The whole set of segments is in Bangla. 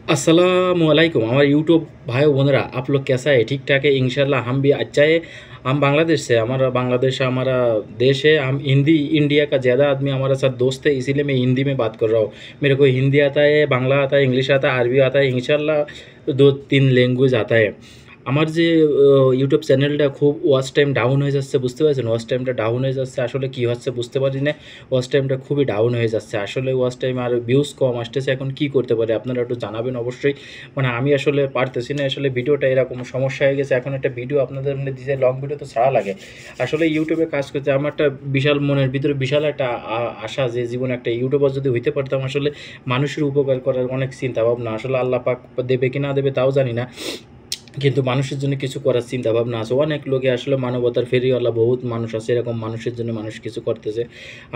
अस्सलामुअलैकुम हमारे यूट्यूब भाई बहनरा आप लोग कैसा है ठीक ठाक है इंशाल्लाह हम भी अच्छा है। हम बांग्लादेश से हमारा बांग्लादेश हमारा देश है। हम हिंदी इंडिया का ज़्यादा आदमी हमारे साथ दोस्त है, इसीलिए मैं हिंदी में बात कर रहा हूँ। मेरे को हिंदी आता है, बांग्ला आता है, इंग्लिश आता है, अरबी आता है, इंशाल्लाह दो तीन लैंग्वेज आता है। আমার যে ইউটিউব চ্যানেলটা খুব ওয়াচ টাইম ডাউন হয়ে যাচ্ছে, বুঝতে পারছেন? ওয়াচ টাইমটা ডাউন হয়ে যাচ্ছে, আসলে কী হচ্ছে বুঝতে পারি না। ওয়াচ টাইমটা খুবই ডাউন হয়ে যাচ্ছে, আসলে ওয়াচ টাইম আর ভিউজ কম আসতেছে। এখন কি করতে পারি আপনারা একটু জানাবেন অবশ্যই। মানে আমি আসলে পারতেছি না, আসলে ভিডিওটা এরকম সমস্যা হয়ে গেছে। এখন একটা ভিডিও আপনাদের মানে দিতে লং ভিডিও তো ছাড়া লাগে। আসলে ইউটিউবে কাজ করতে আমার একটা বিশাল মনের ভিতরে বিশাল একটা আশা যে জীবনে একটা ইউটিউবার যদি হইতে পারতাম, আসলে মানুষের উপকার করার অনেক চিন্তা ভাবনা। আসলে আল্লাহ পাক দেবে কি না দেবে তাও জানি না, কিন্তু মানুষের জন্য কিছু করার চিন্তা ভাবনা আছে। অনেক লোকে আসলে মানবতার ফেরিওয়ালা বহুত মানুষ আছে, এরকম মানুষের জন্য মানুষ কিছু করতেছে।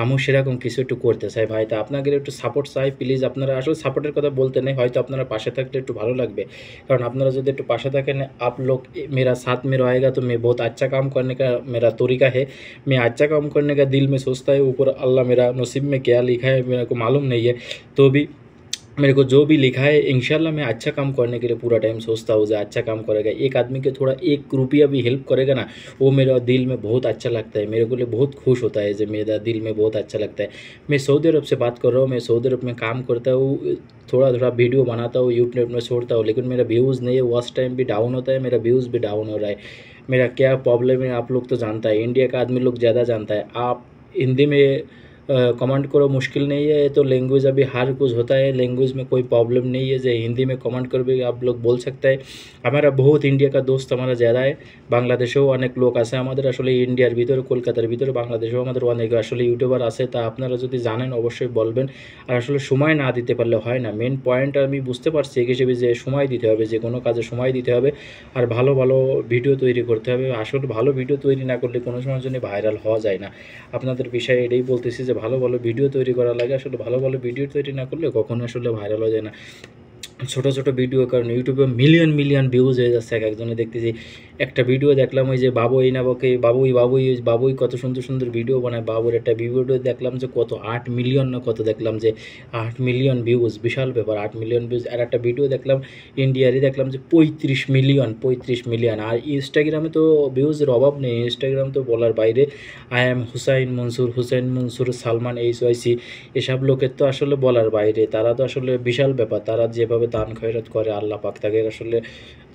আমিও সেরকম কিছু একটু করতে চাই ভাই, তা আপনাদের একটু সাপোর্ট চাই প্লিজ। আপনারা আসলে সাপোর্টের কথা বলতে নেই, হয়তো আপনারা পাশে থাকলে একটু ভালো লাগবে। কারণ আপনারা যদি একটু पासे থাকেন, आप लोग मेरा साथ में रहेगा तो मैं बहुत अच्छा काम करने का मेरा तरीका है। मैं अच्छा काम करने का दिल में सोचता है, ऊपर अल्लाह मेरा नसीब में क्या लिखा है मेरे को मालूम नहीं है। तो भी मेरे को जो भी लिखा है इंशाल्लाह मैं अच्छा काम करने के लिए पूरा टाइम सोचता हूँ जो अच्छा काम करेगा। एक आदमी के थोड़ा एक रुपया भी हेल्प करेगा ना, वो मेरा दिल में बहुत अच्छा लगता है, मेरे को लिए बहुत खुश होता है, जो मेरा दिल में बहुत अच्छा लगता है। मैं सऊदी अरब से बात कर रहा हूँ, मैं सऊदी अरब में काम करता हूँ, थोड़ा थोड़ा वीडियो बनाता हूँ, यूट्यूब में छोड़ता हूँ, लेकिन मेरा व्यूज़ नहीं है। वॉच टाइम भी डाउन होता है, मेरा व्यूज़ भी डाउन हो रहा है। मेरा क्या प्रॉब्लम है आप लोग तो जानता है, इंडिया का आदमी लोग ज़्यादा जानता है। आप हिंदी में कमेंट करो, मुश्किल नहीं है। ये तो लैंग्वेज अभी हर कुछ होता है, लैंग्वेज में कोई प्रॉब्लम नहीं है। जो हिंदी में कमेंट कर भी आप लोग बोल सकते हैं। हमारा बहुत इंडिया का दोस्त हमारा ज़्यादा है, বাংলাদেশেও অনেক লোক আছে আমাদের। আসলে ইন্ডিয়ার ভিতরে কলকাতার ভিতরে বাংলাদেশেও আমাদের অনেক আসলে ইউটিউবার আছে। তা আপনারা যদি জানেন অবশ্যই বলবেন। আর আসলে সময় না দিতে পারলে হয় না, মেন পয়েন্ট আমি বুঝতে পারছি এই হিসেবে যে সময় দিতে হবে, যে কোনো কাজে সময় দিতে হবে আর ভালো ভালো ভিডিও তৈরি করতে হবে। আসলে ভালো ভিডিও তৈরি না করলে কোনো সময়ের জন্য ভাইরাল হওয়া যায় না। আপনাদের বিষয়ে এটাই বলতেছি যে ভালো ভালো ভিডিও তৈরি করা লাগে। আসলে ভালো ভালো ভিডিও তৈরি না করলে কখনো আসলে ভাইরাল হয়ে যায় না। ছোট ছোট ভিডিও কারণ ইউটিউবে মিলিয়ন মিলিয়ন ভিউজ হয়ে যাচ্ছে। এক একজনে দেখতেছি একটা ভিডিও দেখলাম ওই যে বাবুই নাবকে বাবুই বাবুই বাবুই কত সুন্দর সুন্দর ভিডিও বানায়। বাবুর একটা ভিডিও দেখলাম যে কত 8 মিলিয়ন না কত, দেখলাম যে 8 মিলিয়ন ভিউজ, বিশাল ব্যাপার 8 মিলিয়ন ভিউজ। আর একটা ভিডিও দেখলাম ইন্ডিয়ারই, দেখলাম যে 35 মিলিয়ন। আর ইনস্টাগ্রামে তো ভিউজের অভাব নেই, ইনস্টাগ্রাম তো বলার বাইরে। আই এম হুসাইন মনসুর সালমান এইচওয়াইসি, এসব লোকের তো আসলে বলার বাইরে। তারা তো আসলে বিশাল ব্যাপার, তারা যেভাবে দান খয়রাত করে আল্লাহ পাক তাদের আসলে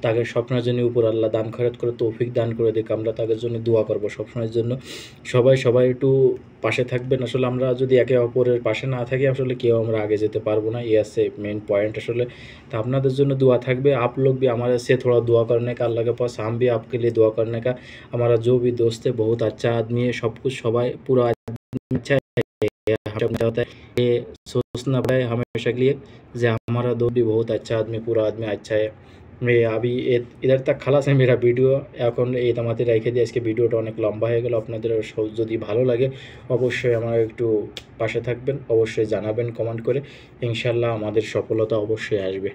তাদের স্বপ্নের জন্য উপর আল্লাহ দান খয়রাত করে তৌফিক দান করে দিক। আমরা তাদের জন্য দোয়া করব সবসময়ের জন্য। সবাই সবাই একটু পাশে থাকবেন। আসলে আমরা যদি একে অপরের পাশে না থাকি আসলে কেউ আমরা आगे যেতে পারবো না, ये আছে मेन पॉइंट আসলে। तो আপনাদের জন্য দোয়া থাকবে। आप लोग भी हमारे से थोड़ा दुआ करने का अल्लाह के पास, हम भी आपके लिए दुआ करने का। हमारा जो भी दोस्त है बहुत अच्छा आदमी है, सब कुछ सबाई पूरा अच्छा होता है। ये सोचना पड़ा है हमेशा के लिए যে हमारा दोस्त भी बहुत अच्छा आदमी, पूरा आदमी अच्छा है। मैं अभी इधर तक খালাস है मेरा ভিডিও, এখন এই তামাতে রেখে দিয়ে আজকে ভিডিওটা অনেক লম্বা হয়ে গেল। আপনাদের যদি ভালো লাগে অবশ্যই আমার একটু পাশে থাকবেন, অবশ্যই জানাবেন কমেন্ট করে। ইনশাল্লাহ আমাদের সফলতা অবশ্যই আসবে।